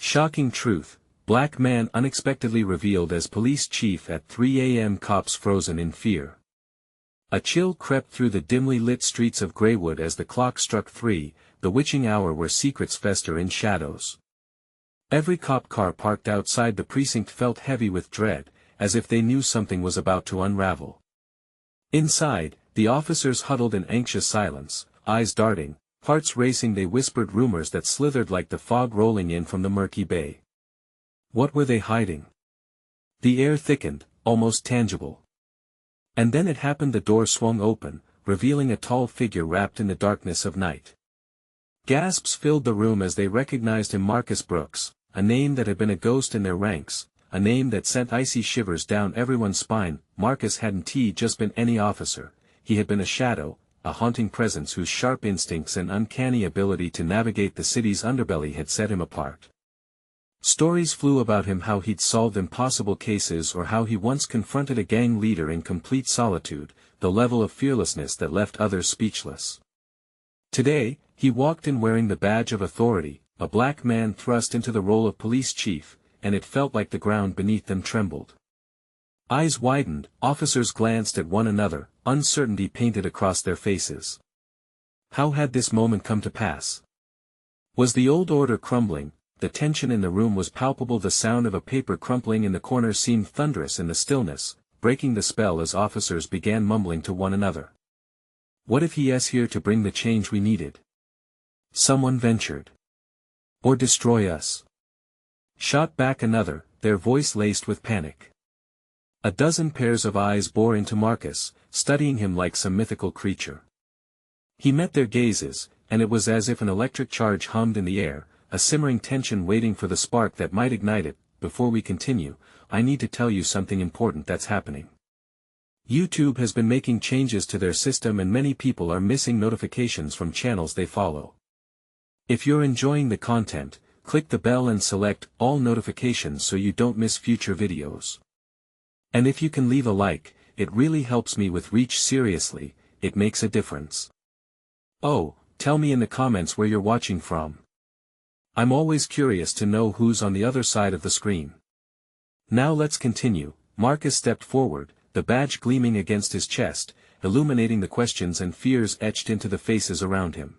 Shocking truth, black man unexpectedly revealed as police chief at 3 a.m. Cops frozen in fear. A chill crept through the dimly lit streets of Greywood as the clock struck 3, the witching hour where secrets fester in shadows. Every cop car parked outside the precinct felt heavy with dread, as if they knew something was about to unravel. Inside, the officers huddled in anxious silence, eyes darting, hearts racing. They whispered rumors that slithered like the fog rolling in from the murky bay. What were they hiding? The air thickened, almost tangible. And then it happened. The door swung open, revealing a tall figure wrapped in the darkness of night. Gasps filled the room as they recognized him. Marcus Brooks, a name that had been a ghost in their ranks, a name that sent icy shivers down everyone's spine. Marcus hadn't just been any officer, he had been a shadow, a haunting presence whose sharp instincts and uncanny ability to navigate the city's underbelly had set him apart. Stories flew about him, how he'd solved impossible cases or how he once confronted a gang leader in complete solitude, the level of fearlessness that left others speechless. Today, he walked in wearing the badge of authority, a black man thrust into the role of police chief, and it felt like the ground beneath them trembled. Eyes widened, officers glanced at one another, uncertainty painted across their faces. How had this moment come to pass? Was the old order crumbling? The tension in the room was palpable. The sound of a paper crumpling in the corner seemed thunderous in the stillness, breaking the spell as officers began mumbling to one another. What if he is here to bring the change we needed? Someone ventured. Or destroy us? Shot back another, their voice laced with panic. A dozen pairs of eyes bore into Marcus, studying him like some mythical creature. He met their gazes, and it was as if an electric charge hummed in the air, a simmering tension waiting for the spark that might ignite it. Before we continue, I need to tell you something important that's happening. YouTube has been making changes to their system and many people are missing notifications from channels they follow. If you're enjoying the content, click the bell and select all notifications so you don't miss future videos. And if you can leave a like, it really helps me with reach. Seriously, it makes a difference. Oh, tell me in the comments where you're watching from. I'm always curious to know who's on the other side of the screen. Now let's continue. Marcus stepped forward, the badge gleaming against his chest, illuminating the questions and fears etched into the faces around him.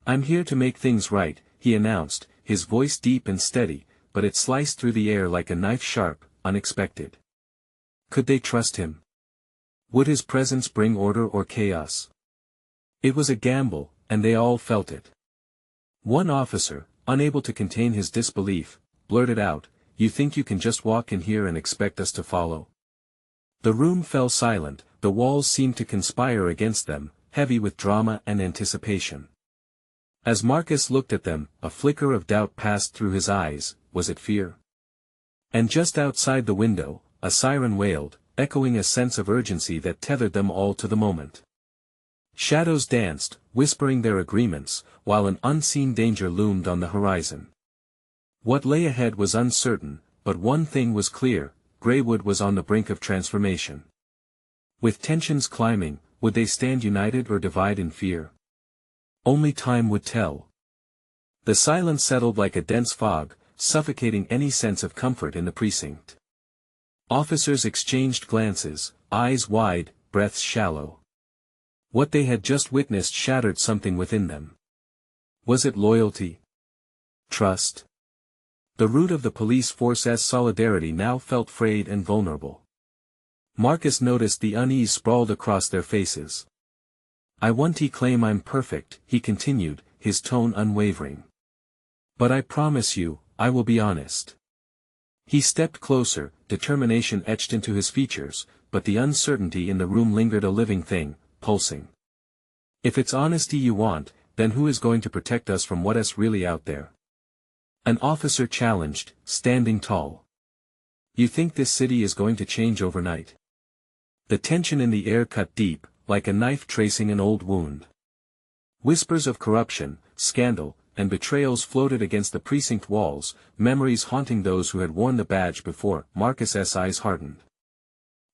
I'm here to make things right, he announced, his voice deep and steady, but it sliced through the air like a knife, sharp, unexpected. Could they trust him? Would his presence bring order or chaos? It was a gamble, and they all felt it. One officer, unable to contain his disbelief, blurted out, "You think you can just walk in here and expect us to follow?" The room fell silent, the walls seemed to conspire against them, heavy with drama and anticipation. As Marcus looked at them, a flicker of doubt passed through his eyes. Was it fear? And just outside the window, a siren wailed, echoing a sense of urgency that tethered them all to the moment. Shadows danced, whispering their agreements, while an unseen danger loomed on the horizon. What lay ahead was uncertain, but one thing was clear: Greywood was on the brink of transformation. With tensions climbing, would they stand united or divide in fear? Only time would tell. The silence settled like a dense fog, suffocating any sense of comfort in the precinct. Officers exchanged glances, eyes wide, breaths shallow. What they had just witnessed shattered something within them. Was it loyalty? Trust? The root of the police force's solidarity now felt frayed and vulnerable. Marcus noticed the unease sprawled across their faces. "I won't claim I'm perfect," he continued, his tone unwavering. "But I promise you, I will be honest." He stepped closer, determination etched into his features, but the uncertainty in the room lingered, a living thing, pulsing. "If it's honesty you want, then who is going to protect us from what's really out there?" An officer challenged, standing tall. "You think this city is going to change overnight?" The tension in the air cut deep, like a knife tracing an old wound. Whispers of corruption, scandal, and betrayals floated against the precinct walls, memories haunting those who had worn the badge before. Marcus's eyes hardened.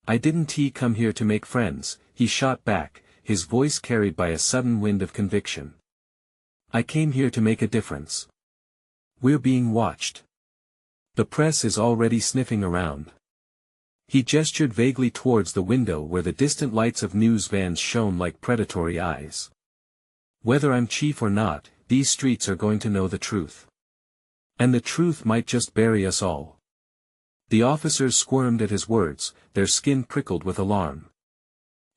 "I didn't come here to make friends," he shot back, his voice carried by a sudden wind of conviction. "I came here to make a difference. We're being watched. The press is already sniffing around. He gestured vaguely towards the window where the distant lights of news vans shone like predatory eyes. Whether I'm chief or not, these streets are going to know the truth. And the truth might just bury us all. The officers squirmed at his words, their skin prickled with alarm.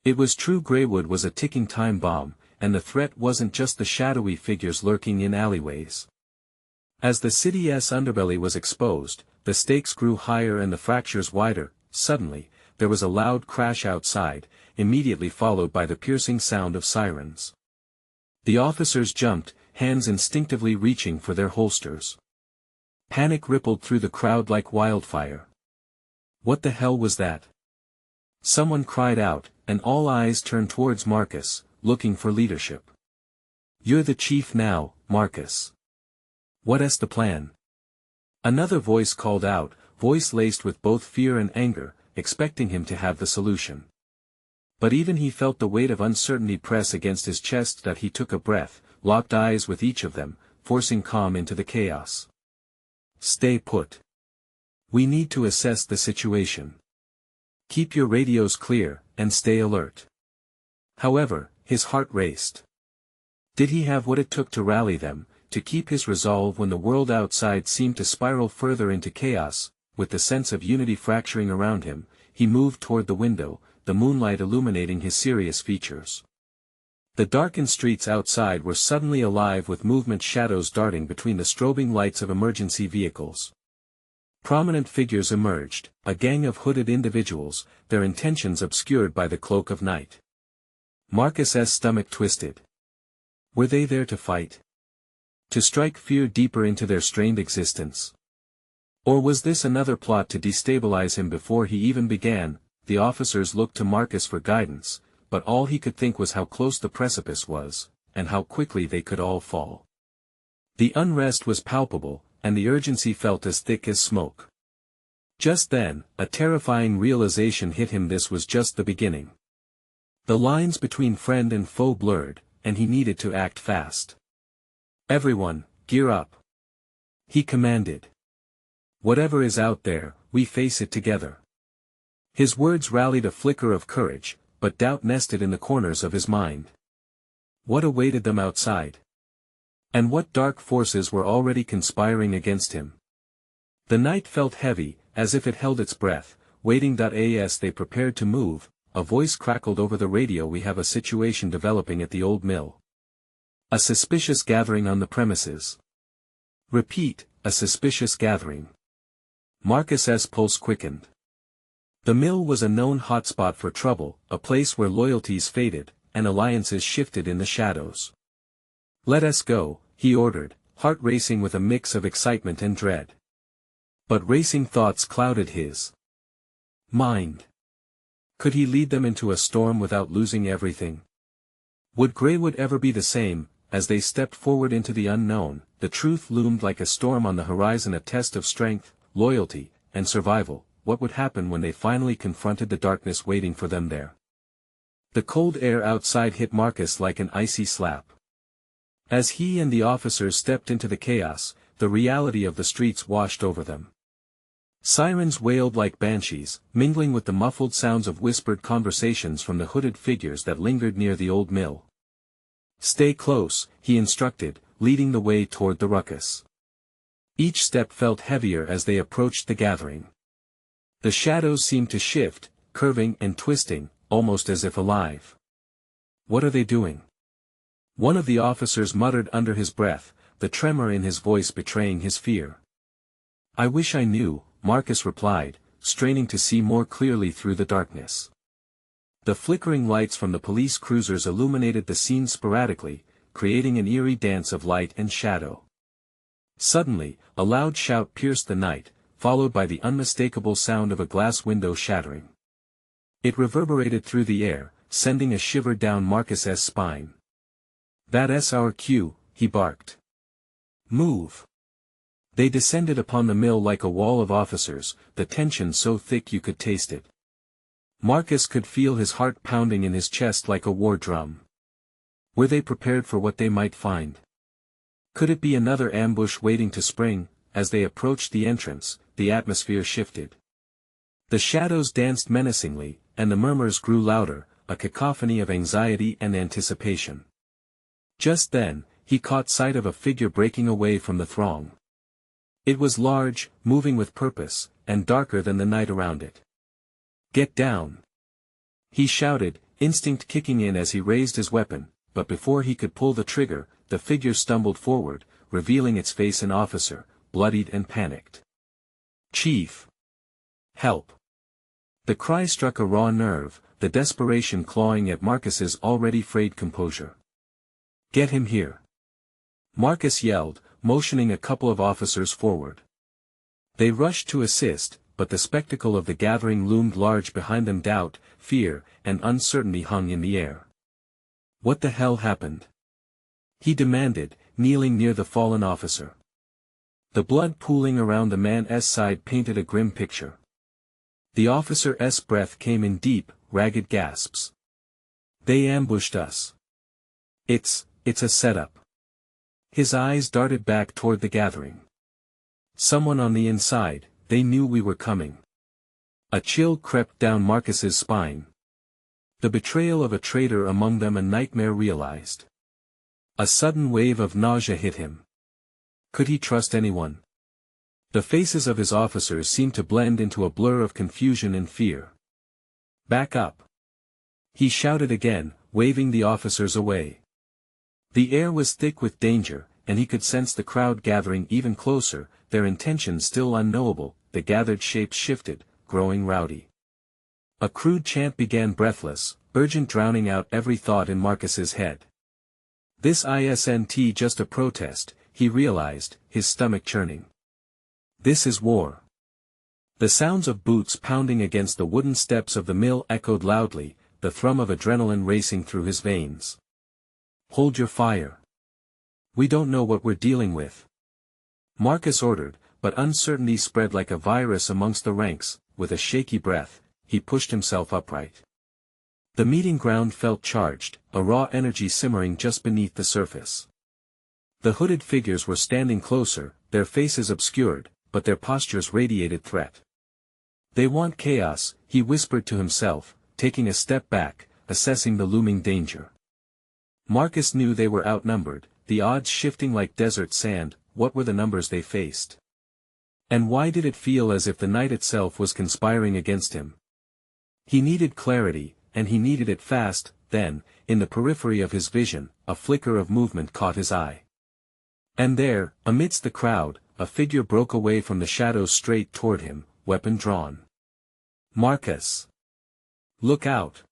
It was true, Greywood was a ticking time bomb, and the threat wasn't just the shadowy figures lurking in alleyways. As the city's underbelly was exposed, the stakes grew higher and the fractures wider. Suddenly, there was a loud crash outside, immediately followed by the piercing sound of sirens. The officers jumped, hands instinctively reaching for their holsters. Panic rippled through the crowd like wildfire. What the hell was that? Someone cried out, and all eyes turned towards Marcus, looking for leadership. You're the chief now, Marcus. What's the plan? Another voice called out, voice laced with both fear and anger, expecting him to have the solution. But even he felt the weight of uncertainty press against his chest. That he took a breath, locked eyes with each of them, forcing calm into the chaos. Stay put. We need to assess the situation. Keep your radios clear, and stay alert. However, his heart raced. Did he have what it took to rally them, to keep his resolve when the world outside seemed to spiral further into chaos? With the sense of unity fracturing around him, he moved toward the window, the moonlight illuminating his serious features. The darkened streets outside were suddenly alive with movement, shadows darting between the strobing lights of emergency vehicles. Prominent figures emerged, a gang of hooded individuals, their intentions obscured by the cloak of night. Marcus's stomach twisted. Were they there to fight? To strike fear deeper into their strained existence? Or was this another plot to destabilize him before he even began? The officers looked to Marcus for guidance, but all he could think was how close the precipice was, and how quickly they could all fall. The unrest was palpable, and the urgency felt as thick as smoke. Just then, a terrifying realization hit him: this was just the beginning. The lines between friend and foe blurred, and he needed to act fast. Everyone, gear up. He commanded. Whatever is out there, we face it together. His words rallied a flicker of courage, but doubt nested in the corners of his mind. What awaited them outside? And what dark forces were already conspiring against him? The night felt heavy, as if it held its breath, waiting. As they prepared to move, a voice crackled over the radio: we have a situation developing at the old mill. A suspicious gathering on the premises. Repeat, a suspicious gathering. Marcus's pulse quickened. The mill was a known hotspot for trouble, a place where loyalties faded, and alliances shifted in the shadows. Let us go, he ordered, heart racing with a mix of excitement and dread. But racing thoughts clouded his mind. Could he lead them into a storm without losing everything? Would Greywood ever be the same? As they stepped forward into the unknown, the truth loomed like a storm on the horizon, a test of strength, loyalty, and survival. What would happen when they finally confronted the darkness waiting for them there? The cold air outside hit Marcus like an icy slap. As he and the officers stepped into the chaos, the reality of the streets washed over them. Sirens wailed like banshees, mingling with the muffled sounds of whispered conversations from the hooded figures that lingered near the old mill. Stay close, he instructed, leading the way toward the ruckus. Each step felt heavier as they approached the gathering. The shadows seemed to shift, curving and twisting, almost as if alive. What are they doing? One of the officers muttered under his breath, the tremor in his voice betraying his fear. I wish I knew, Marcus replied, straining to see more clearly through the darkness. The flickering lights from the police cruisers illuminated the scene sporadically, creating an eerie dance of light and shadow. Suddenly, a loud shout pierced the night, followed by the unmistakable sound of a glass window shattering. It reverberated through the air, sending a shiver down Marcus's spine. That's our cue, he barked. Move. They descended upon the mill like a wall of officers, the tension so thick you could taste it. Marcus could feel his heart pounding in his chest like a war drum. Were they prepared for what they might find? Could it be another ambush waiting to spring? As they approached the entrance, the atmosphere shifted. The shadows danced menacingly, and the murmurs grew louder, a cacophony of anxiety and anticipation. Just then, he caught sight of a figure breaking away from the throng. It was large, moving with purpose, and darker than the night around it. "Get down!" he shouted, instinct kicking in as he raised his weapon, but before he could pull the trigger, the figure stumbled forward, revealing its face an officer, bloodied and panicked. "Chief! Help!" The cry struck a raw nerve, the desperation clawing at Marcus's already frayed composure. "Get him here!" Marcus yelled, motioning a couple of officers forward. They rushed to assist, but the spectacle of the gathering loomed large behind them. Doubt, fear, and uncertainty hung in the air. "What the hell happened?" he demanded, kneeling near the fallen officer. The blood pooling around the man's side painted a grim picture. The officer's breath came in deep, ragged gasps. "They ambushed us. It's a setup." His eyes darted back toward the gathering. "Someone on the inside, they knew we were coming." A chill crept down Marcus's spine. The betrayal of a traitor among them a nightmare realized. A sudden wave of nausea hit him. Could he trust anyone? The faces of his officers seemed to blend into a blur of confusion and fear. "Back up!" he shouted again, waving the officers away. The air was thick with danger, and he could sense the crowd gathering even closer, their intentions still unknowable. The gathered shapes shifted, growing rowdy. A crude chant began, breathless, urgent, drowning out every thought in Marcus's head. This isn't just a protest, he realized, his stomach churning. This is war. The sounds of boots pounding against the wooden steps of the mill echoed loudly, the thrum of adrenaline racing through his veins. "Hold your fire. We don't know what we're dealing with," Marcus ordered, but uncertainty spread like a virus amongst the ranks. With a shaky breath, he pushed himself upright. The meeting ground felt charged, a raw energy simmering just beneath the surface. The hooded figures were standing closer, their faces obscured, but their postures radiated threat. "They want chaos," he whispered to himself, taking a step back, assessing the looming danger. Marcus knew they were outnumbered, the odds shifting like desert sand. What were the numbers they faced? And why did it feel as if the night itself was conspiring against him? He needed clarity, and he needed it fast. Then, in the periphery of his vision, a flicker of movement caught his eye. And there, amidst the crowd, a figure broke away from the shadows straight toward him, weapon drawn. "Marcus! Look out!"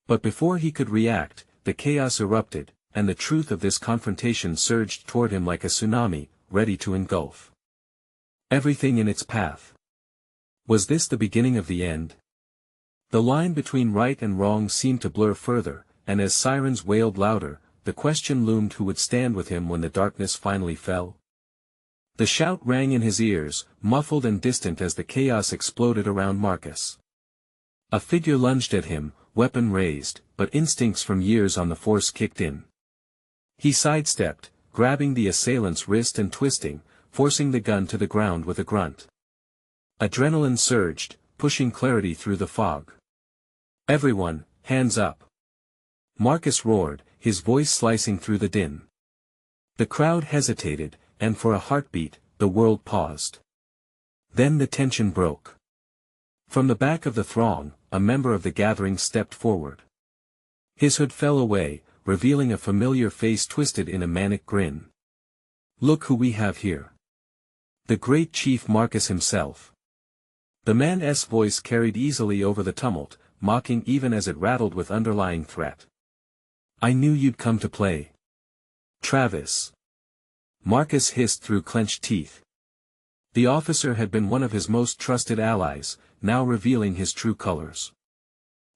But before he could react, the chaos erupted, and the truth of this confrontation surged toward him like a tsunami, ready to engulf everything in its path. Was this the beginning of the end? The line between right and wrong seemed to blur further, and as sirens wailed louder, the question loomed: who would stand with him when the darkness finally fell? The shout rang in his ears, muffled and distant as the chaos exploded around Marcus. A figure lunged at him, weapon raised, but instincts from years on the force kicked in. He sidestepped, grabbing the assailant's wrist and twisting, forcing the gun to the ground with a grunt. Adrenaline surged, pushing clarity through the fog. "Everyone, hands up!" Marcus roared, his voice slicing through the din. The crowd hesitated, and for a heartbeat, the world paused. Then the tension broke. From the back of the throng, a member of the gathering stepped forward. His hood fell away, revealing a familiar face twisted in a manic grin. "Look who we have here. The great Chief Marcus himself." The man's voice carried easily over the tumult, mocking even as it rattled with underlying threat. "I knew you'd come to play. Travis." Marcus hissed through clenched teeth. The officer had been one of his most trusted allies, now revealing his true colors.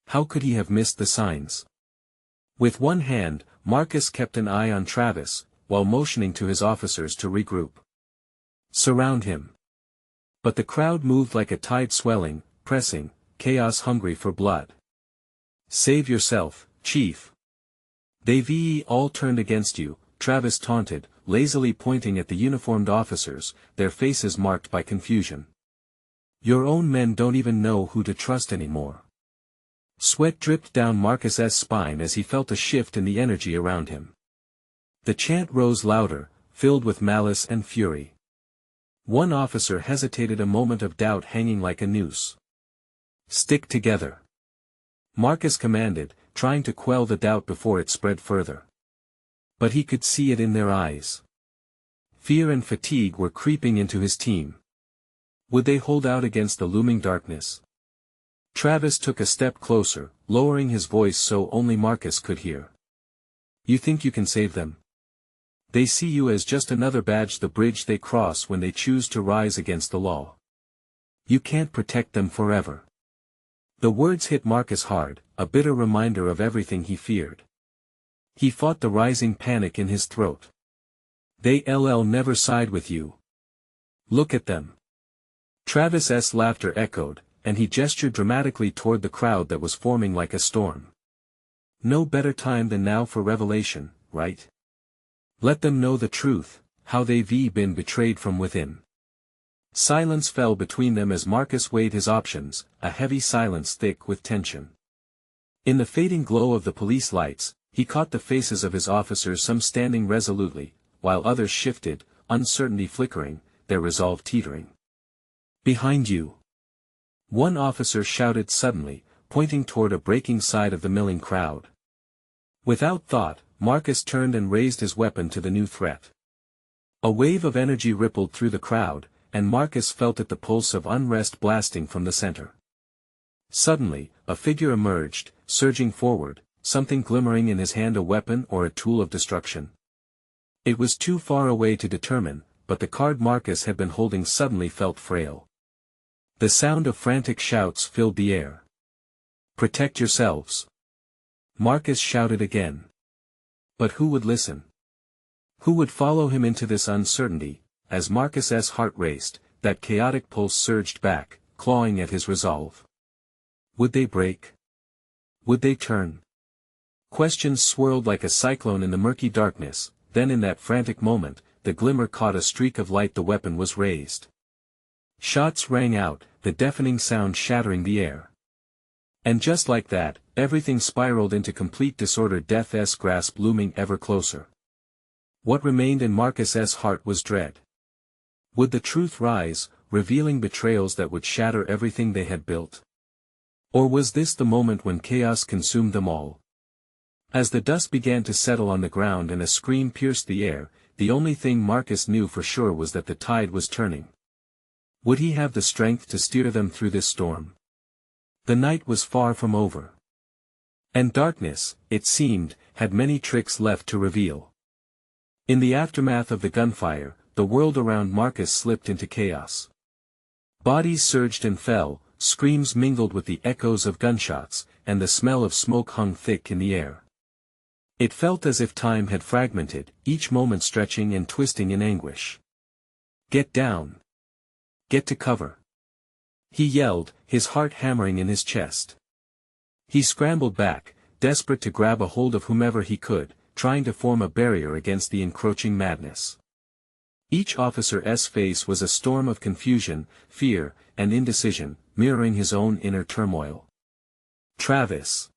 How could he have missed the signs? With one hand, Marcus kept an eye on Travis, while motioning to his officers to regroup. "Surround him." But the crowd moved like a tide, swelling, pressing, chaos hungry for blood. "Save yourself, Chief. They've all turned against you," Travis taunted, lazily pointing at the uniformed officers, their faces marked by confusion. Your own men don't even know who to trust anymore. Sweat dripped down Marcus's spine as he felt a shift in the energy around him. The chant rose louder, filled with malice and fury. One officer hesitated, a moment of doubt hanging like a noose. Stick together, Marcus commanded, trying to quell the doubt before it spread further. But he could see it in their eyes. Fear and fatigue were creeping into his team. Would they hold out against the looming darkness? Travis took a step closer, lowering his voice so only Marcus could hear. You think you can save them? They see you as just another badge, the bridge they cross when they choose to rise against the law. You can't protect them forever. The words hit Marcus hard, a bitter reminder of everything he feared. He fought the rising panic in his throat. They'll never side with you. Look at them. Travis's laughter echoed, and he gestured dramatically toward the crowd that was forming like a storm. No better time than now for revelation, right? Let them know the truth, how they've been betrayed from within. Silence fell between them as Marcus weighed his options, a heavy silence thick with tension. In the fading glow of the police lights, he caught the faces of his officers, some standing resolutely, while others shifted, uncertainty flickering, their resolve teetering. Behind you! One officer shouted suddenly, pointing toward a breaking side of the milling crowd. Without thought, Marcus turned and raised his weapon to the new threat. A wave of energy rippled through the crowd, and Marcus felt it, the pulse of unrest blasting from the center. Suddenly, a figure emerged, surging forward, something glimmering in his hand, a weapon or a tool of destruction. It was too far away to determine, but the card Marcus had been holding suddenly felt frail. The sound of frantic shouts filled the air. Protect yourselves! Marcus shouted again. But who would listen? Who would follow him into this uncertainty? As Marcus's heart raced, that chaotic pulse surged back, clawing at his resolve. Would they break? Would they turn? Questions swirled like a cyclone in the murky darkness, then in that frantic moment, the glimmer caught a streak of light. The weapon was raised. Shots rang out, the deafening sound shattering the air. And just like that, everything spiraled into complete disorder, death's grasp looming ever closer. What remained in Marcus's heart was dread. Would the truth rise, revealing betrayals that would shatter everything they had built? Or was this the moment when chaos consumed them all? As the dust began to settle on the ground and a scream pierced the air, the only thing Marcus knew for sure was that the tide was turning. Would he have the strength to steer them through this storm? The night was far from over. And darkness, it seemed, had many tricks left to reveal. In the aftermath of the gunfire, the world around Marcus slipped into chaos. Bodies surged and fell, screams mingled with the echoes of gunshots, and the smell of smoke hung thick in the air. It felt as if time had fragmented, each moment stretching and twisting in anguish. Get down! Get to cover! He yelled, his heart hammering in his chest. He scrambled back, desperate to grab a hold of whomever he could, trying to form a barrier against the encroaching madness. Each officer's face was a storm of confusion, fear, and indecision, mirroring his own inner turmoil. Travis!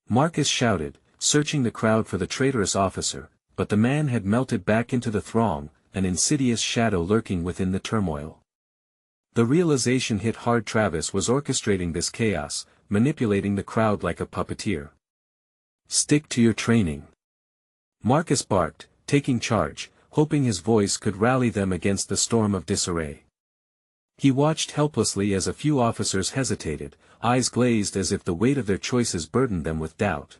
Marcus shouted, searching the crowd for the traitorous officer, but the man had melted back into the throng, an insidious shadow lurking within the turmoil. The realization hit hard. Travis was orchestrating this chaos, manipulating the crowd like a puppeteer. Stick to your training! Marcus barked, taking charge, hoping his voice could rally them against the storm of disarray. He watched helplessly as a few officers hesitated, eyes glazed as if the weight of their choices burdened them with doubt.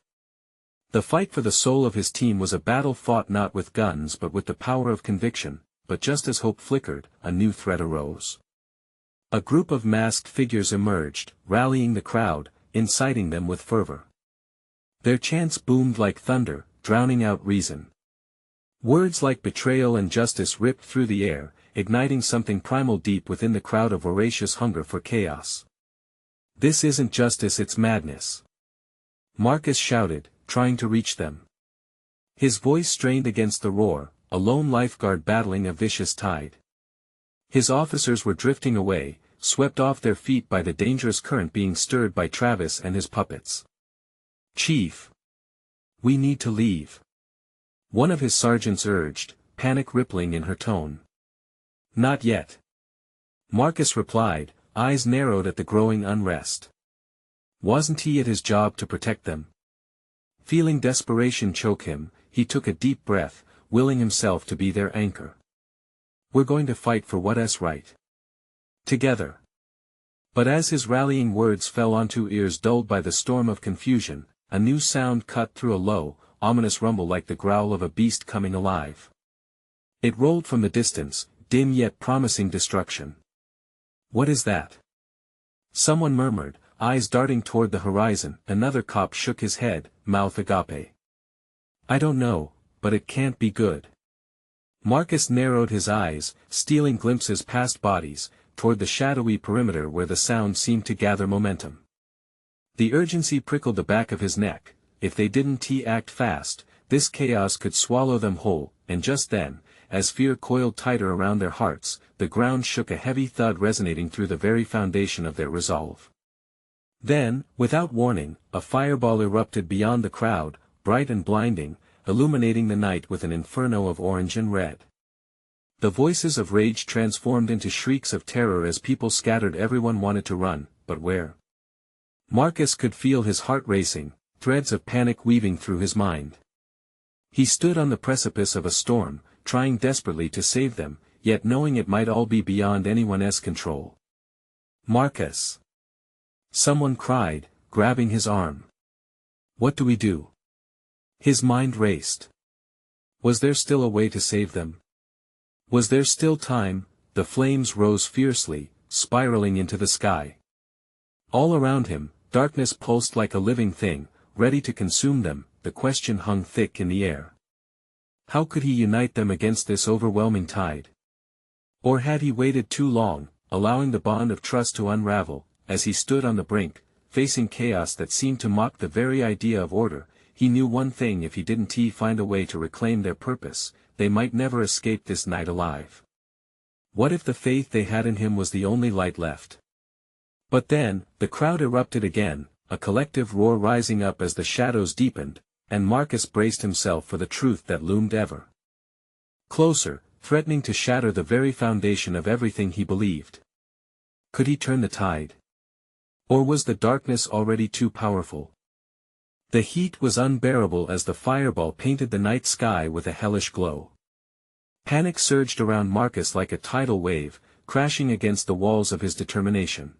The fight for the soul of his team was a battle fought not with guns but with the power of conviction, but just as hope flickered, a new threat arose. A group of masked figures emerged, rallying the crowd, inciting them with fervor. Their chants boomed like thunder, drowning out reason. Words like betrayal and justice ripped through the air, igniting something primal deep within the crowd, a voracious hunger for chaos. This isn't justice, it's madness! Marcus shouted, trying to reach them. His voice strained against the roar, a lone lifeguard battling a vicious tide. His officers were drifting away, swept off their feet by the dangerous current being stirred by Travis and his puppets. "Chief! We need to leave," one of his sergeants urged, panic rippling in her tone. "Not yet," Marcus replied, eyes narrowed at the growing unrest. Wasn't he at his job to protect them? Feeling desperation choke him, he took a deep breath, willing himself to be their anchor. "We're going to fight for what's right. Together." But as his rallying words fell onto ears dulled by the storm of confusion, a new sound cut through a low, ominous rumble like the growl of a beast coming alive. It rolled from the distance, dim yet promising destruction. "What is that?" someone murmured, eyes darting toward the horizon. Another cop shook his head, mouth agape. "I don't know, but it can't be good." Marcus narrowed his eyes, stealing glimpses past bodies, toward the shadowy perimeter where the sound seemed to gather momentum. The urgency prickled the back of his neck. If they didn't act fast, this chaos could swallow them whole, and just then, as fear coiled tighter around their hearts, the ground shook a heavy thud resonating through the very foundation of their resolve. Then, without warning, a fireball erupted beyond the crowd, bright and blinding, illuminating the night with an inferno of orange and red. The voices of rage transformed into shrieks of terror as people scattered. Everyone wanted to run, but where? Marcus could feel his heart racing, threads of panic weaving through his mind. He stood on the precipice of a storm, trying desperately to save them, yet knowing it might all be beyond anyone's control. "Marcus!" someone cried, grabbing his arm. "What do we do?" His mind raced. Was there still a way to save them? Was there still time? The flames rose fiercely, spiraling into the sky. All around him, darkness pulsed like a living thing, ready to consume them. The question hung thick in the air. How could he unite them against this overwhelming tide? Or had he waited too long, allowing the bond of trust to unravel? As he stood on the brink, facing chaos that seemed to mock the very idea of order, he knew one thing: if he didn't find a way to reclaim their purpose, they might never escape this night alive. What if the faith they had in him was the only light left? But then, the crowd erupted again, a collective roar rising up as the shadows deepened, and Marcus braced himself for the truth that loomed ever closer, threatening to shatter the very foundation of everything he believed. Could he turn the tide? Or was the darkness already too powerful? The heat was unbearable as the fireball painted the night sky with a hellish glow. Panic surged around Marcus like a tidal wave, crashing against the walls of his determination.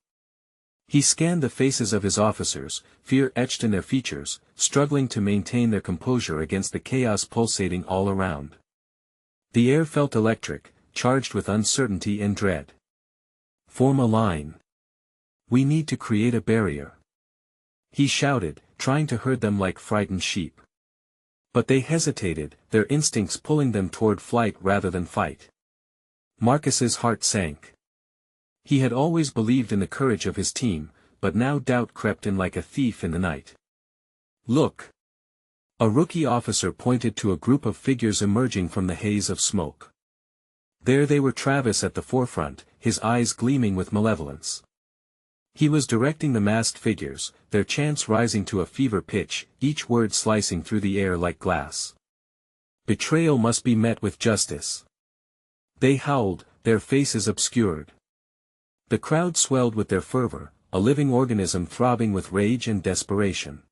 He scanned the faces of his officers, fear etched in their features, struggling to maintain their composure against the chaos pulsating all around. The air felt electric, charged with uncertainty and dread. "Form a line. We need to create a barrier," he shouted, trying to herd them like frightened sheep. But they hesitated, their instincts pulling them toward flight rather than fight. Marcus's heart sank. He had always believed in the courage of his team, but now doubt crept in like a thief in the night. "Look!" A rookie officer pointed to a group of figures emerging from the haze of smoke. There they were, Travis at the forefront, his eyes gleaming with malevolence. He was directing the masked figures, their chants rising to a fever pitch, each word slicing through the air like glass. "Betrayal must be met with justice." They howled, their faces obscured. The crowd swelled with their fervor, a living organism throbbing with rage and desperation.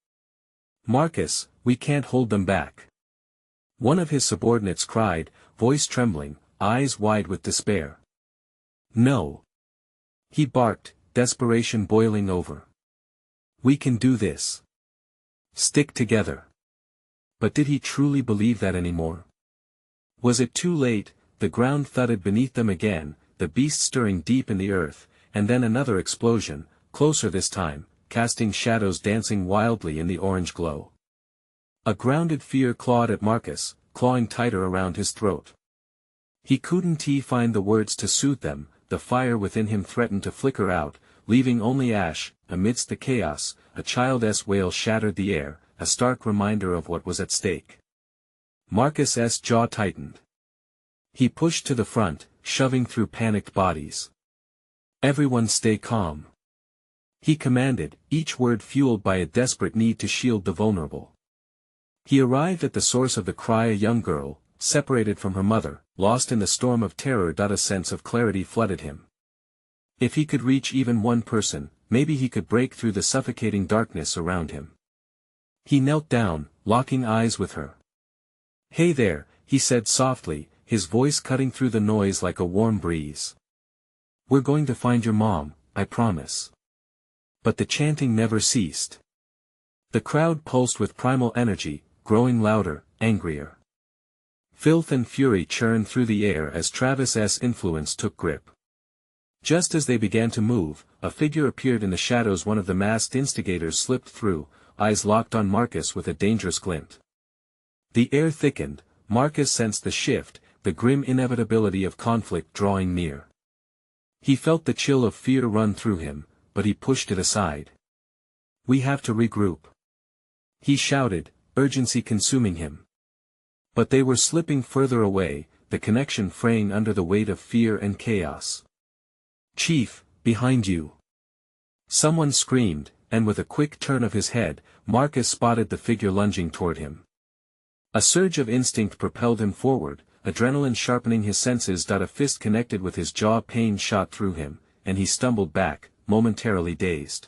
"Marcus, we can't hold them back," one of his subordinates cried, voice trembling, eyes wide with despair. "No," he barked, desperation boiling over. "We can do this. Stick together." But did he truly believe that anymore? Was it too late? The ground thudded beneath them again, the beast stirring deep in the earth, and then another explosion, closer this time, casting shadows dancing wildly in the orange glow. A grounded fear clawed at Marcus, clawing tighter around his throat. He couldn't find the words to soothe them. The fire within him threatened to flicker out, leaving only ash. Amidst the chaos, a child's wail shattered the air, a stark reminder of what was at stake. Marcus's jaw tightened. He pushed to the front, shoving through panicked bodies. "Everyone stay calm," he commanded, each word fueled by a desperate need to shield the vulnerable. He arrived at the source of the cry, a young girl, separated from her mother, lost in the storm of terror. A sense of clarity flooded him. If he could reach even one person, maybe he could break through the suffocating darkness around him. He knelt down, locking eyes with her. "Hey there," he said softly, his voice cutting through the noise like a warm breeze. "We're going to find your mom, I promise." But the chanting never ceased. The crowd pulsed with primal energy, growing louder, angrier. Filth and fury churned through the air as Travis's influence took grip. Just as they began to move, a figure appeared in the shadows. One of the masked instigators slipped through, eyes locked on Marcus with a dangerous glint. The air thickened. Marcus sensed the shift, the grim inevitability of conflict drawing near. He felt the chill of fear run through him, but he pushed it aside. "We have to regroup," he shouted, urgency consuming him. But they were slipping further away, the connection fraying under the weight of fear and chaos. "Chief, behind you!" someone screamed, and with a quick turn of his head, Marcus spotted the figure lunging toward him. A surge of instinct propelled him forward, adrenaline sharpening his senses. A fist connected with his jaw, pain shot through him, and he stumbled back, momentarily dazed.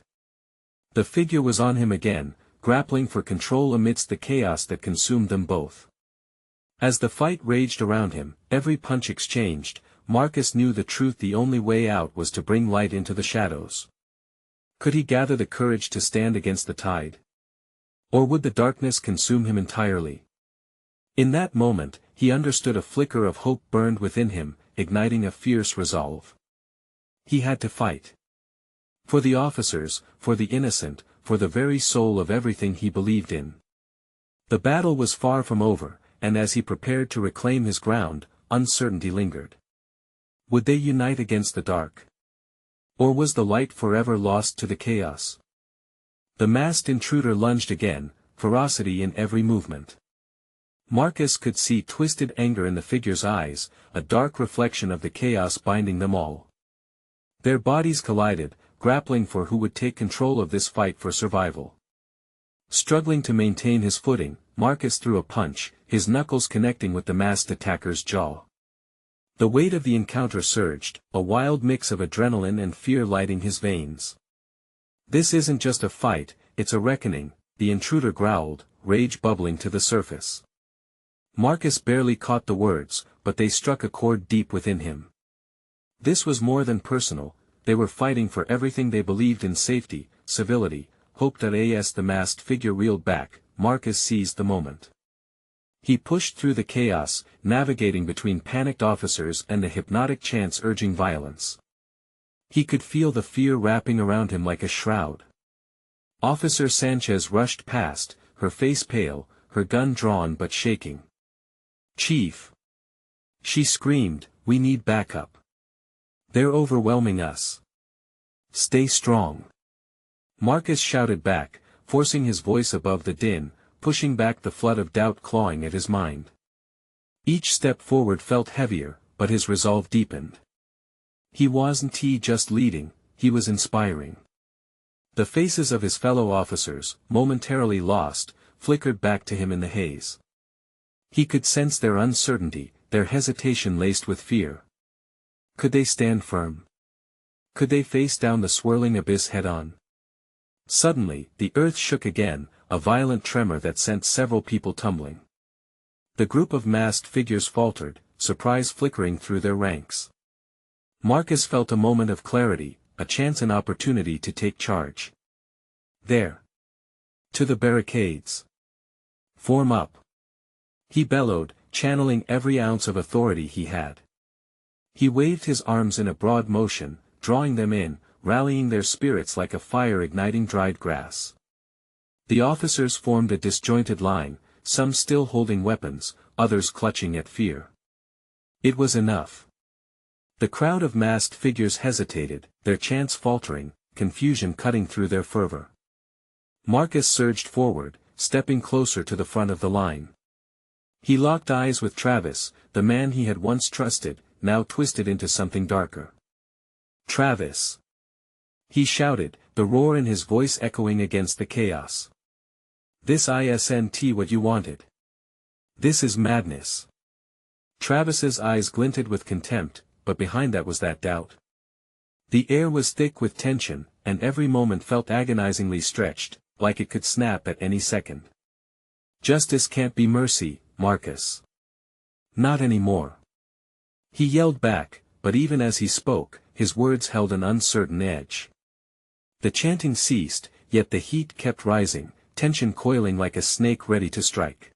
The figure was on him again, grappling for control amidst the chaos that consumed them both. As the fight raged around him, every punch exchanged, Marcus knew the truth. The only way out was to bring light into the shadows. Could he gather the courage to stand against the tide? Or would the darkness consume him entirely? In that moment, he understood. A flicker of hope burned within him, igniting a fierce resolve. He had to fight. For the officers, for the innocent, for the very soul of everything he believed in. The battle was far from over, and as he prepared to reclaim his ground, uncertainty lingered. Would they unite against the dark? Or was the light forever lost to the chaos? The masked intruder lunged again, ferocity in every movement. Marcus could see twisted anger in the figure's eyes, a dark reflection of the chaos binding them all. Their bodies collided, grappling for who would take control of this fight for survival. Struggling to maintain his footing, Marcus threw a punch, his knuckles connecting with the masked attacker's jaw. The weight of the encounter surged, a wild mix of adrenaline and fear lighting his veins. "This isn't just a fight, it's a reckoning," the intruder growled, rage bubbling to the surface. Marcus barely caught the words, but they struck a chord deep within him. This was more than personal, they were fighting for everything they believed in: safety, civility, hope. As the masked figure reeled back, Marcus seized the moment. He pushed through the chaos, navigating between panicked officers and the hypnotic chants urging violence. He could feel the fear wrapping around him like a shroud. Officer Sanchez rushed past, her face pale, her gun drawn but shaking. "Chief!" she screamed, "we need backup. They're overwhelming us. Stay strong." Marcus shouted back, forcing his voice above the din, pushing back the flood of doubt clawing at his mind. Each step forward felt heavier, but his resolve deepened. He wasn't just leading, he was inspiring. The faces of his fellow officers, momentarily lost, flickered back to him in the haze. He could sense their uncertainty, their hesitation laced with fear. Could they stand firm? Could they face down the swirling abyss head-on? Suddenly, the earth shook again, a violent tremor that sent several people tumbling. The group of masked figures faltered, surprise flickering through their ranks. Marcus felt a moment of clarity, a chance, an opportunity to take charge. "There! To the barricades! Form up!" he bellowed, channeling every ounce of authority he had. He waved his arms in a broad motion, drawing them in, rallying their spirits like a fire igniting dried grass. The officers formed a disjointed line, some still holding weapons, others clutching at fear. It was enough. The crowd of masked figures hesitated, their chants faltering, confusion cutting through their fervor. Marcus surged forward, stepping closer to the front of the line. He locked eyes with Travis, the man he had once trusted, now twisted into something darker. "Travis!" he shouted, the roar in his voice echoing against the chaos. "This isn't what you wanted. This is madness." Travis's eyes glinted with contempt, but behind that was that doubt. The air was thick with tension, and every moment felt agonizingly stretched, like it could snap at any second. "Justice can't be mercy, Marcus. Not anymore." He yelled back, but even as he spoke, his words held an uncertain edge. The chanting ceased, yet the heat kept rising, tension coiling like a snake ready to strike.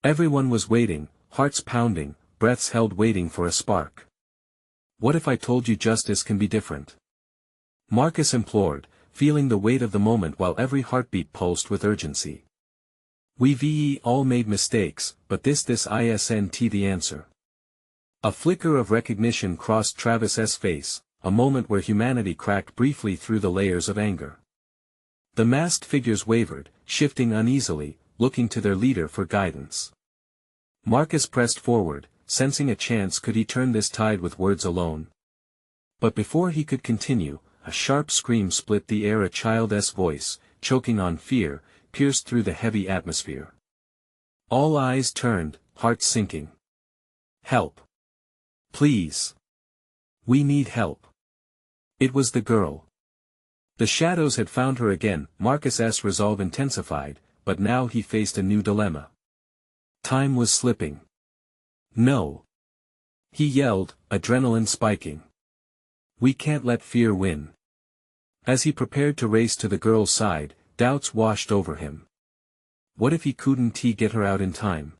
Everyone was waiting, hearts pounding, breaths held waiting for a spark. "What if I told you justice can be different?" Marcus implored, feeling the weight of the moment while every heartbeat pulsed with urgency. "We've all made mistakes, but this isn't the answer." A flicker of recognition crossed Travis's face, a moment where humanity cracked briefly through the layers of anger. The masked figures wavered, shifting uneasily, looking to their leader for guidance. Marcus pressed forward, sensing a chance could he turn this tide with words alone. But before he could continue, a sharp scream split the air. A child's voice, choking on fear, pierced through the heavy atmosphere. All eyes turned, hearts sinking. "Help! Please! We need help!" It was the girl. The shadows had found her again. Marcus's resolve intensified, but now he faced a new dilemma. Time was slipping. "No!" he yelled, adrenaline spiking. "We can't let fear win." As he prepared to race to the girl's side, doubts washed over him. What if he couldn't get her out in time?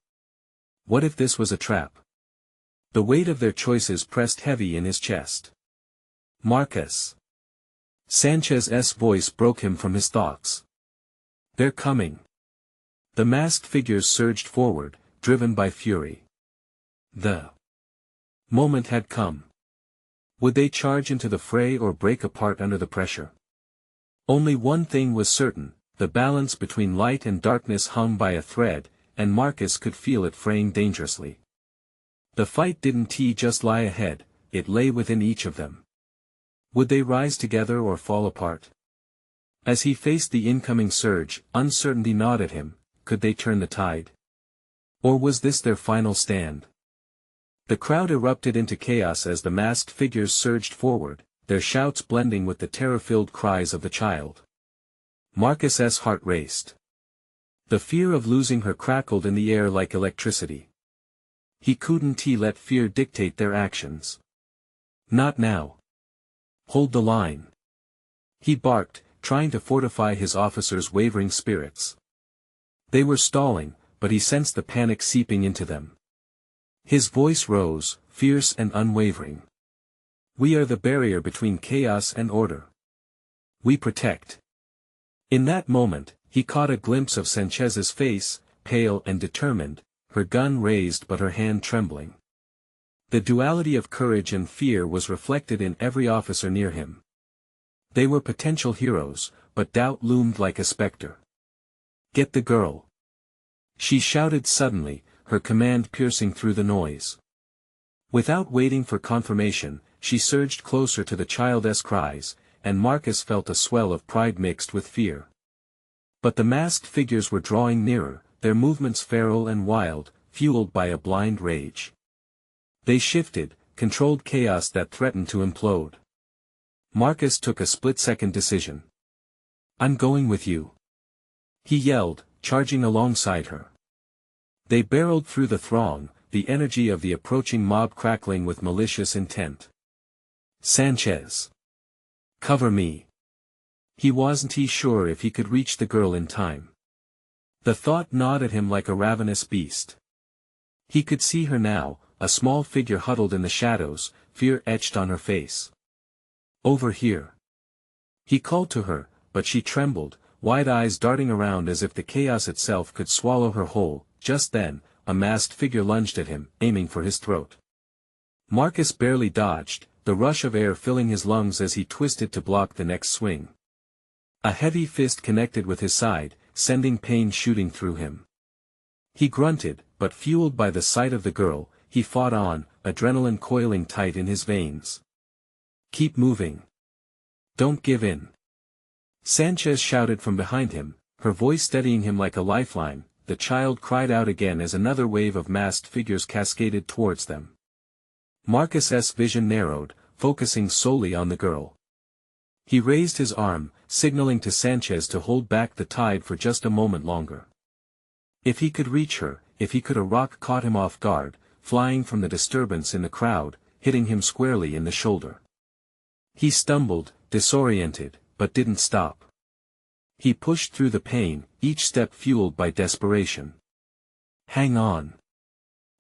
What if this was a trap? The weight of their choices pressed heavy in his chest. "Marcus!" Sanchez's voice broke him from his thoughts. "They're coming." The masked figures surged forward, driven by fury. The moment had come. Would they charge into the fray or break apart under the pressure? Only one thing was certain, the balance between light and darkness hung by a thread, and Marcus could feel it fraying dangerously. The fight didn't just lie ahead, it lay within each of them. Would they rise together or fall apart? As he faced the incoming surge, uncertainty gnawed at him. Could they turn the tide? Or was this their final stand? The crowd erupted into chaos as the masked figures surged forward, their shouts blending with the terror-filled cries of the child. Marcus's heart raced. The fear of losing her crackled in the air like electricity. He couldn't let fear dictate their actions. Not now. "Hold the line!" he barked, trying to fortify his officers' wavering spirits. They were stalling, but he sensed the panic seeping into them. His voice rose, fierce and unwavering. "We are the barrier between chaos and order. We protect." In that moment, he caught a glimpse of Sanchez's face, pale and determined, her gun raised but her hand trembling. The duality of courage and fear was reflected in every officer near him. They were potential heroes, but doubt loomed like a specter. "Get the girl!" she shouted suddenly, her command piercing through the noise. Without waiting for confirmation, she surged closer to the child's cries, and Marcus felt a swell of pride mixed with fear. But the masked figures were drawing nearer, their movements feral and wild, fueled by a blind rage. They shifted, controlled chaos that threatened to implode. Marcus took a split-second decision. "I'm going with you," he yelled, charging alongside her. They barreled through the throng, the energy of the approaching mob crackling with malicious intent. "Sanchez! Cover me!" He wasn't sure if he could reach the girl in time. The thought gnawed at him like a ravenous beast. He could see her now, a small figure huddled in the shadows, fear etched on her face. "Over here!" he called to her, but she trembled, wide eyes darting around as if the chaos itself could swallow her whole. Just then, a masked figure lunged at him, aiming for his throat. Marcus barely dodged, the rush of air filling his lungs as he twisted to block the next swing. A heavy fist connected with his side, sending pain shooting through him. He grunted, but fueled by the sight of the girl, he fought on, adrenaline coiling tight in his veins. Keep moving. Don't give in. Sanchez shouted from behind him, her voice steadying him like a lifeline. The child cried out again as another wave of masked figures cascaded towards them. Marcus's vision narrowed, focusing solely on the girl. He raised his arm, signaling to Sanchez to hold back the tide for just a moment longer. If he could reach her, a rock caught him off guard, flying from the disturbance in the crowd, hitting him squarely in the shoulder. He stumbled, disoriented, but didn't stop. He pushed through the pain, each step fueled by desperation. Hang on!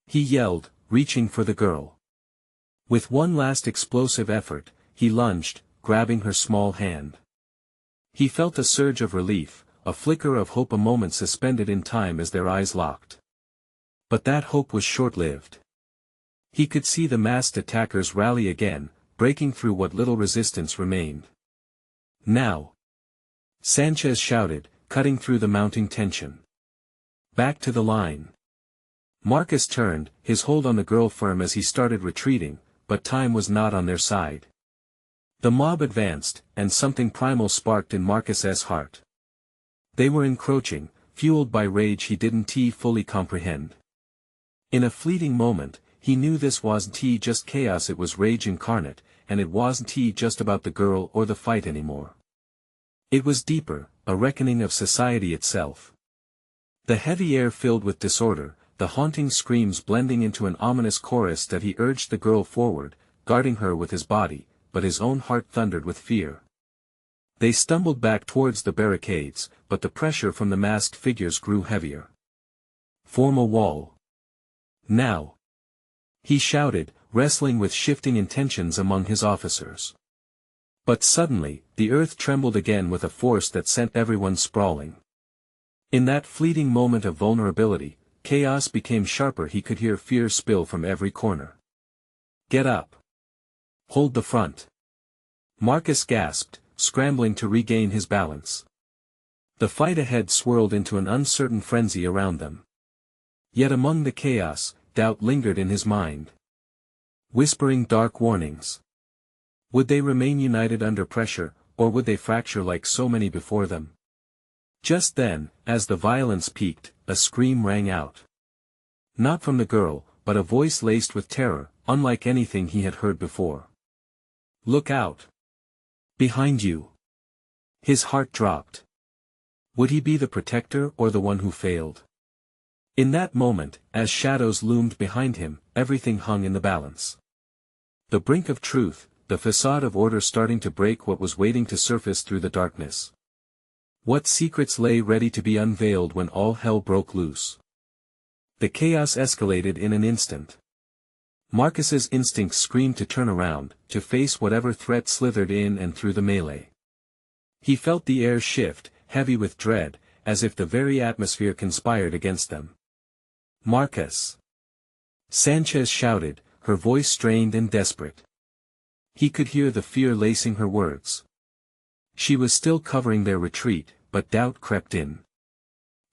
He yelled, reaching for the girl. With one last explosive effort, he lunged, grabbing her small hand. He felt a surge of relief, a flicker of hope, a moment suspended in time as their eyes locked. But that hope was short-lived. He could see the masked attackers rally again, breaking through what little resistance remained. Now! Sanchez shouted, cutting through the mounting tension. Back to the line. Marcus turned, his hold on the girl firm as he started retreating, but time was not on their side. The mob advanced, and something primal sparked in Marcus's heart. They were encroaching, fueled by rage he didn't fully comprehend. In a fleeting moment, he knew this wasn't just chaos, it was rage incarnate, and it wasn't just about the girl or the fight anymore. It was deeper, a reckoning of society itself. The heavy air filled with disorder, the haunting screams blending into an ominous chorus that he urged the girl forward, guarding her with his body, but his own heart thundered with fear. They stumbled back towards the barricades, but the pressure from the masked figures grew heavier. Form a wall. Now! He shouted, wrestling with shifting intentions among his officers. But suddenly, the earth trembled again with a force that sent everyone sprawling. In that fleeting moment of vulnerability, chaos became sharper. He could hear fear spill from every corner. Get up! Hold the front! Marcus gasped, scrambling to regain his balance. The fight ahead swirled into an uncertain frenzy around them. Yet among the chaos, doubt lingered in his mind. Whispering dark warnings. Would they remain united under pressure, or would they fracture like so many before them? Just then, as the violence peaked, a scream rang out. Not from the girl, but a voice laced with terror, unlike anything he had heard before. Look out! Behind you! His heart dropped. Would he be the protector or the one who failed? In that moment, as shadows loomed behind him, everything hung in the balance. The brink of truth, the facade of order starting to break, what was waiting to surface through the darkness. What secrets lay ready to be unveiled when all hell broke loose? The chaos escalated in an instant. Marcus's instincts screamed to turn around, to face whatever threat slithered in and through the melee. He felt the air shift, heavy with dread, as if the very atmosphere conspired against them. Marcus! Sanchez shouted, her voice strained and desperate. He could hear the fear lacing her words. She was still covering their retreat, but doubt crept in.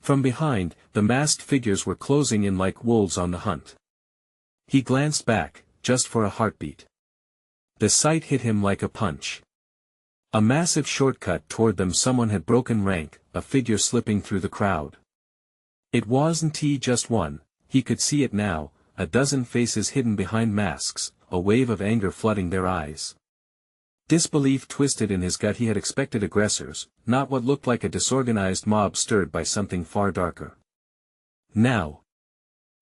From behind, the masked figures were closing in like wolves on the hunt. He glanced back, just for a heartbeat. The sight hit him like a punch. A massive shortcut toward them. Someone had broken rank, a figure slipping through the crowd. It wasn't just one, he could see it now, a dozen faces hidden behind masks, a wave of anger flooding their eyes. Disbelief twisted in his gut. He had expected aggressors, not what looked like a disorganized mob stirred by something far darker. Now!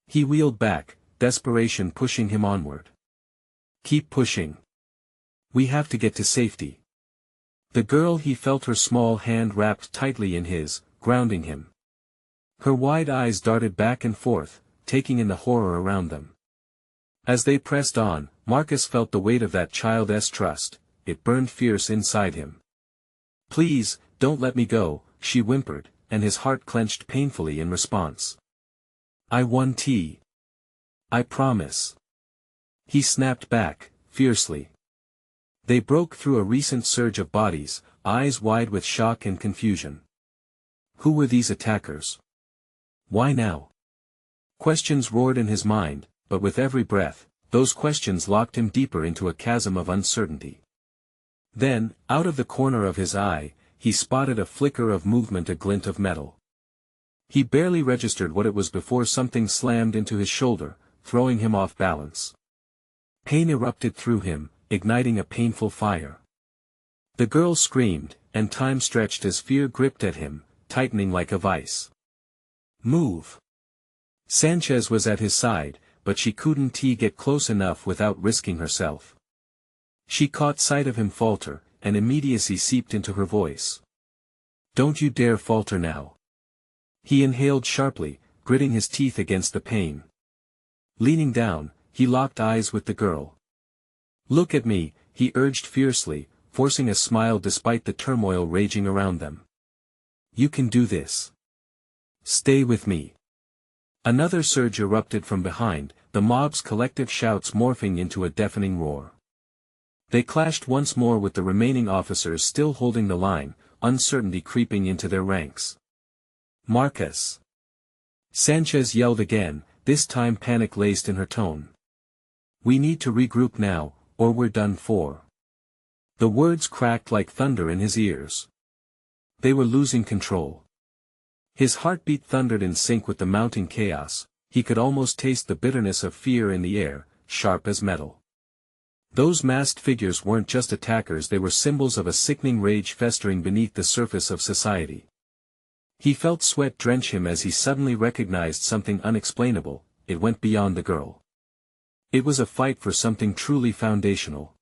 He wheeled back, desperation pushing him onward. Keep pushing. We have to get to safety. The girl, he felt her small hand wrapped tightly in his, grounding him. Her wide eyes darted back and forth, taking in the horror around them. As they pressed on, Marcus felt the weight of that child's trust. It burned fierce inside him. Please, don't let me go, she whimpered, and his heart clenched painfully in response. I want. I promise. He snapped back, fiercely. They broke through a recent surge of bodies, eyes wide with shock and confusion. Who were these attackers? Why now? Questions roared in his mind, but with every breath, those questions locked him deeper into a chasm of uncertainty. Then, out of the corner of his eye, he spotted a flicker of movement, a glint of metal. He barely registered what it was before something slammed into his shoulder, throwing him off balance. Pain erupted through him, igniting a painful fire. The girl screamed, and time stretched as fear gripped at him, tightening like a vice. Move! Sanchez was at his side, but she couldn't get close enough without risking herself. She caught sight of him falter, and immediacy seeped into her voice. Don't you dare falter now. He inhaled sharply, gritting his teeth against the pain. Leaning down, he locked eyes with the girl. Look at me, he urged fiercely, forcing a smile despite the turmoil raging around them. You can do this. Stay with me. Another surge erupted from behind, the mob's collective shouts morphing into a deafening roar. They clashed once more with the remaining officers still holding the line, uncertainty creeping into their ranks. Marcus! Sanchez yelled again, this time panic laced in her tone. We need to regroup now, or we're done for. The words cracked like thunder in his ears. They were losing control. His heartbeat thundered in sync with the mounting chaos, he could almost taste the bitterness of fear in the air, sharp as metal. Those masked figures weren't just attackers, they were symbols of a sickening rage festering beneath the surface of society. He felt sweat drench him as he suddenly recognized something unexplainable, it went beyond the girl. It was a fight for something truly foundational.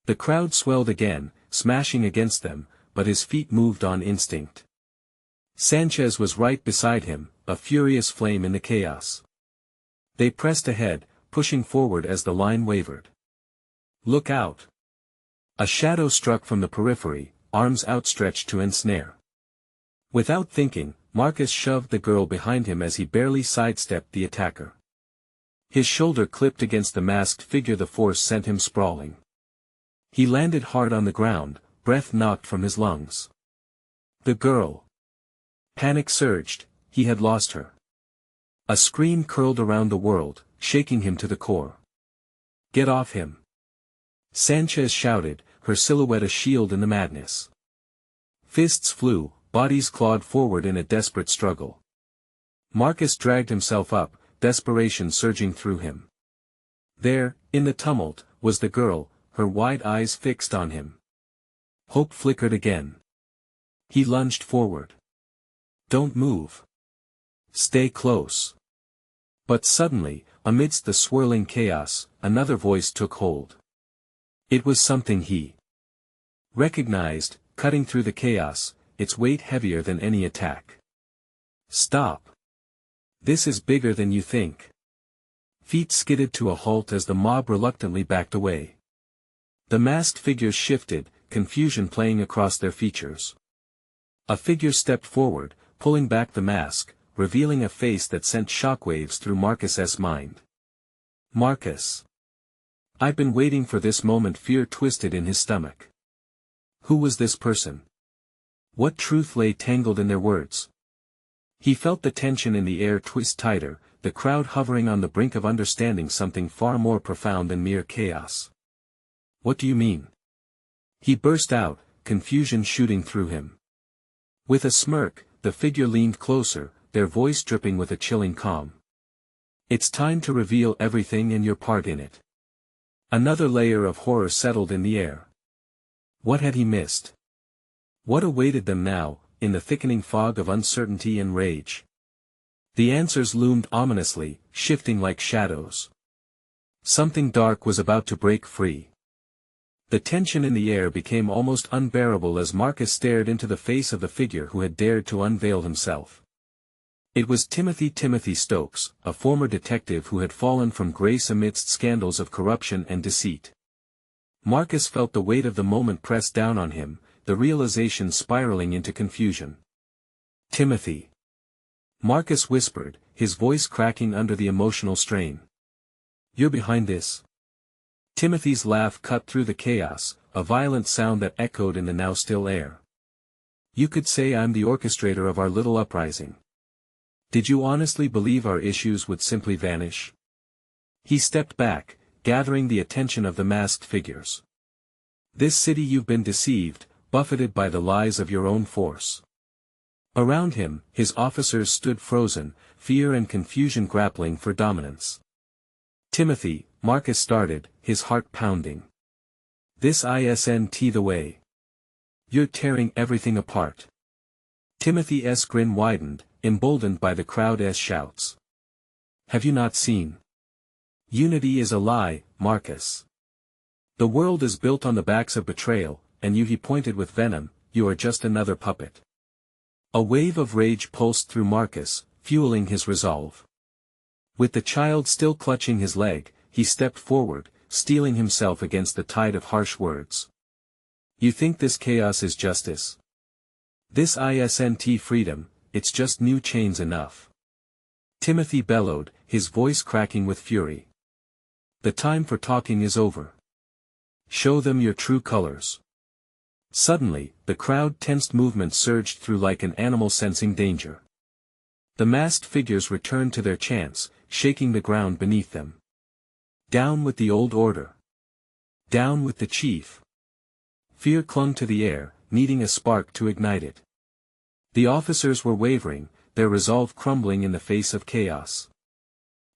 The crowd swelled again, smashing against them, but his feet moved on instinct. Sanchez was right beside him, a furious flame in the chaos. They pressed ahead, pushing forward as the line wavered. Look out! A shadow struck from the periphery, arms outstretched to ensnare. Without thinking, Marcus shoved the girl behind him as he barely sidestepped the attacker. His shoulder clipped against the masked figure, the force sent him sprawling. He landed hard on the ground, breath knocked from his lungs. The girl. Panic surged, he had lost her. A scream curled around the world, shaking him to the core. Get off him! Sanchez shouted, her silhouette a shield in the madness. Fists flew, bodies clawed forward in a desperate struggle. Marcus dragged himself up, desperation surging through him. There, in the tumult, was the girl, her wide eyes fixed on him. Hope flickered again. He lunged forward. Don't move. Stay close. But suddenly, amidst the swirling chaos, another voice took hold. It was something he recognized, cutting through the chaos, its weight heavier than any attack. Stop. This is bigger than you think. Feet skidded to a halt as the mob reluctantly backed away. The masked figures shifted, confusion playing across their features. A figure stepped forward, pulling back the mask, revealing a face that sent shockwaves through Marcus's mind. Marcus. I've been waiting for this moment, fear twisted in his stomach. Who was this person? What truth lay tangled in their words? He felt the tension in the air twist tighter, the crowd hovering on the brink of understanding something far more profound than mere chaos. What do you mean? He burst out, confusion shooting through him. With a smirk, the figure leaned closer, their voice dripping with a chilling calm. It's time to reveal everything and your part in it. Another layer of horror settled in the air. What had he missed? What awaited them now, in the thickening fog of uncertainty and rage? The answers loomed ominously, shifting like shadows. Something dark was about to break free. The tension in the air became almost unbearable as Marcus stared into the face of the figure who had dared to unveil himself. It was Timothy Stokes, a former detective who had fallen from grace amidst scandals of corruption and deceit. Marcus felt the weight of the moment press down on him, the realization spiraling into confusion. Timothy. Marcus whispered, his voice cracking under the emotional strain. You're behind this? Timothy's laugh cut through the chaos, a violent sound that echoed in the now still air. You could say I'm the orchestrator of our little uprising. Did you honestly believe our issues would simply vanish? He stepped back, gathering the attention of the masked figures. This city you've been deceived, buffeted by the lies of your own force. Around him, his officers stood frozen, fear and confusion grappling for dominance. Timothy, Marcus started, his heart pounding. This isn't the way. You're tearing everything apart. Timothy's grin widened, emboldened by the crowd's shouts. Have you not seen? Unity is a lie, Marcus. The world is built on the backs of betrayal, and he pointed with venom, you are just another puppet. A wave of rage pulsed through Marcus, fueling his resolve. With the child still clutching his leg, he stepped forward, steeling himself against the tide of harsh words. You think this chaos is justice? This isn't freedom, it's just new chains enough. Timothy bellowed, his voice cracking with fury. The time for talking is over. Show them your true colors. Suddenly, the crowd tensed movement surged through like an animal sensing danger. The masked figures returned to their chants, shaking the ground beneath them. Down with the old order. Down with the chief. Fear clung to the air, needing a spark to ignite it. The officers were wavering, their resolve crumbling in the face of chaos.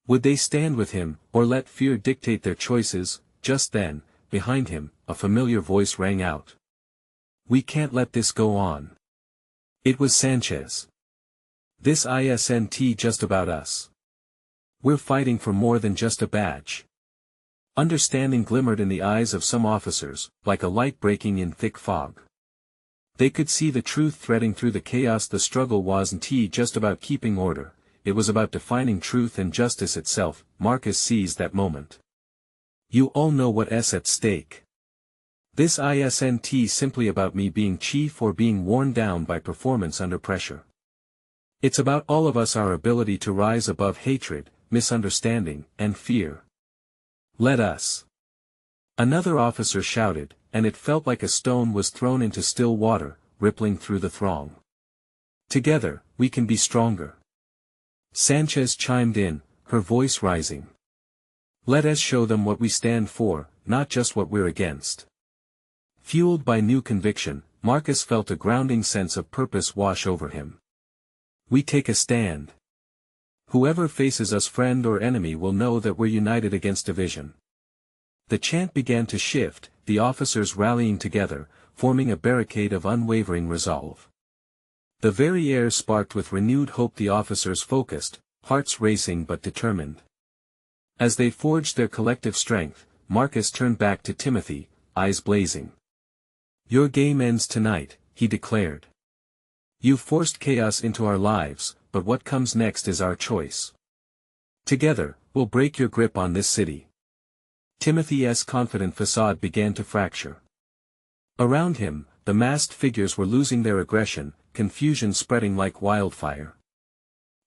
Would they stand with him, or let fear dictate their choices? Just then, behind him, a familiar voice rang out. We can't let this go on. It was Sanchez. This isn't just about us. We're fighting for more than just a badge. Understanding glimmered in the eyes of some officers, like a light breaking in thick fog. They could see the truth threading through the chaos. The struggle wasn't just about keeping order, it was about defining truth and justice itself. Marcus seized that moment. You all know what's at stake. This isn't simply about me being chief or being worn down by performance under pressure. It's about all of us, our ability to rise above hatred, misunderstanding, and fear. Let us. Another officer shouted, and it felt like a stone was thrown into still water, rippling through the throng. Together, we can be stronger. Sanchez chimed in, her voice rising. Let us show them what we stand for, not just what we're against. Fueled by new conviction, Marcus felt a grounding sense of purpose wash over him. We take a stand. Whoever faces us, friend or enemy, will know that we're united against division. The chant began to shift, the officers rallying together, forming a barricade of unwavering resolve. The very air sparked with renewed hope. The officers focused, hearts racing but determined. As they forged their collective strength, Marcus turned back to Timothy, eyes blazing. Your game ends tonight, he declared. You've forced chaos into our lives, but what comes next is our choice. Together, we'll break your grip on this city. Timothy's confident facade began to fracture. Around him, the masked figures were losing their aggression, confusion spreading like wildfire.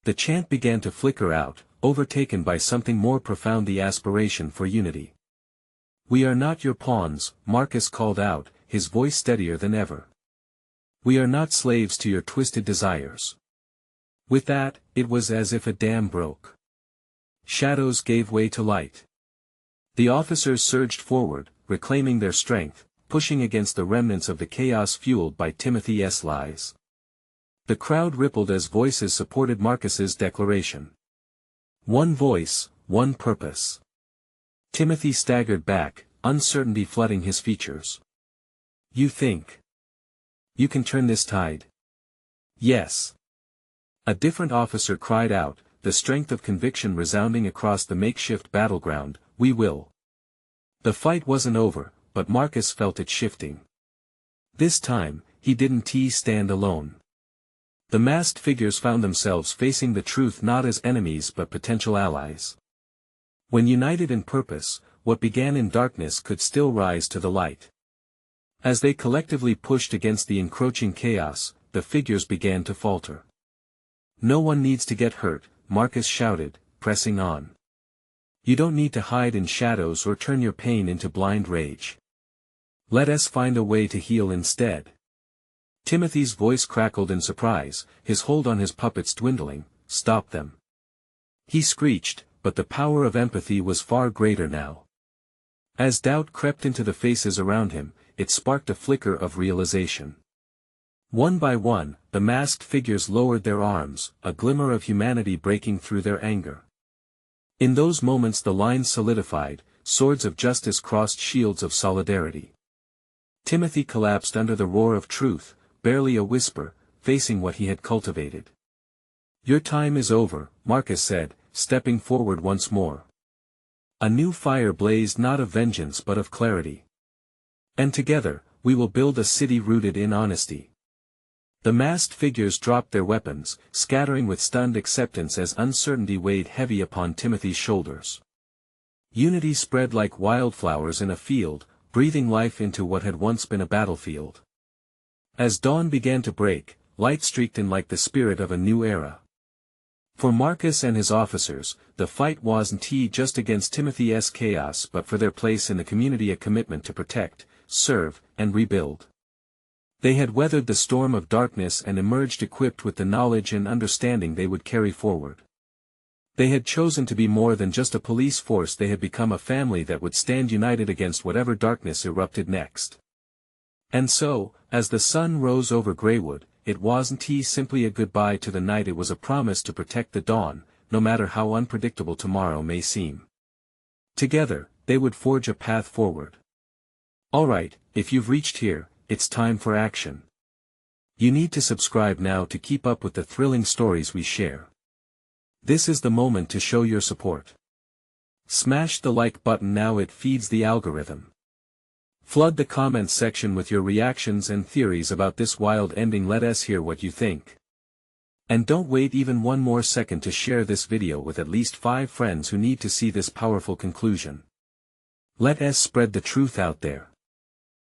The chant began to flicker out, overtaken by something more profound, the aspiration for unity. We are not your pawns, Marcus called out, his voice steadier than ever. We are not slaves to your twisted desires. With that, it was as if a dam broke. Shadows gave way to light. The officers surged forward, reclaiming their strength, pushing against the remnants of the chaos fueled by Timothy's lies. The crowd rippled as voices supported Marcus's declaration. One voice, one purpose. Timothy staggered back, uncertainty flooding his features. You think you can turn this tide? Yes. A different officer cried out, the strength of conviction resounding across the makeshift battleground, we will. The fight wasn't over, but Marcus felt it shifting. This time, he didn't stand alone. The masked figures found themselves facing the truth not as enemies but potential allies. When united in purpose, what began in darkness could still rise to the light. As they collectively pushed against the encroaching chaos, the figures began to falter. No one needs to get hurt, Marcus shouted, pressing on. You don't need to hide in shadows or turn your pain into blind rage. Let us find a way to heal instead. Timothy's voice crackled in surprise, his hold on his puppets dwindling, stop them. He screeched, but the power of empathy was far greater now. As doubt crept into the faces around him, it sparked a flicker of realization. One by one, the masked figures lowered their arms, a glimmer of humanity breaking through their anger. In those moments the lines solidified, swords of justice crossed shields of solidarity. Timothy collapsed under the roar of truth, barely a whisper, facing what he had cultivated. "Your time is over," Marcus said, stepping forward once more. A new fire blazed not of vengeance but of clarity. "And together, we will build a city rooted in honesty." The masked figures dropped their weapons, scattering with stunned acceptance as uncertainty weighed heavy upon Timothy's shoulders. Unity spread like wildflowers in a field, breathing life into what had once been a battlefield. As dawn began to break, light streaked in like the spirit of a new era. For Marcus and his officers, the fight wasn't just against Timothy's chaos but for their place in the community, a commitment to protect, serve, and rebuild. They had weathered the storm of darkness and emerged equipped with the knowledge and understanding they would carry forward. They had chosen to be more than just a police force, they had become a family that would stand united against whatever darkness erupted next. And so, as the sun rose over Greywood, it wasn't simply a goodbye to the night, it was a promise to protect the dawn, no matter how unpredictable tomorrow may seem. Together, they would forge a path forward. Alright, if you've reached here, it's time for action. You need to subscribe now to keep up with the thrilling stories we share. This is the moment to show your support. Smash the like button now, it feeds the algorithm. Flood the comments section with your reactions and theories about this wild ending, let us hear what you think. And don't wait even one more second to share this video with at least 5 friends who need to see this powerful conclusion. Let us spread the truth out there.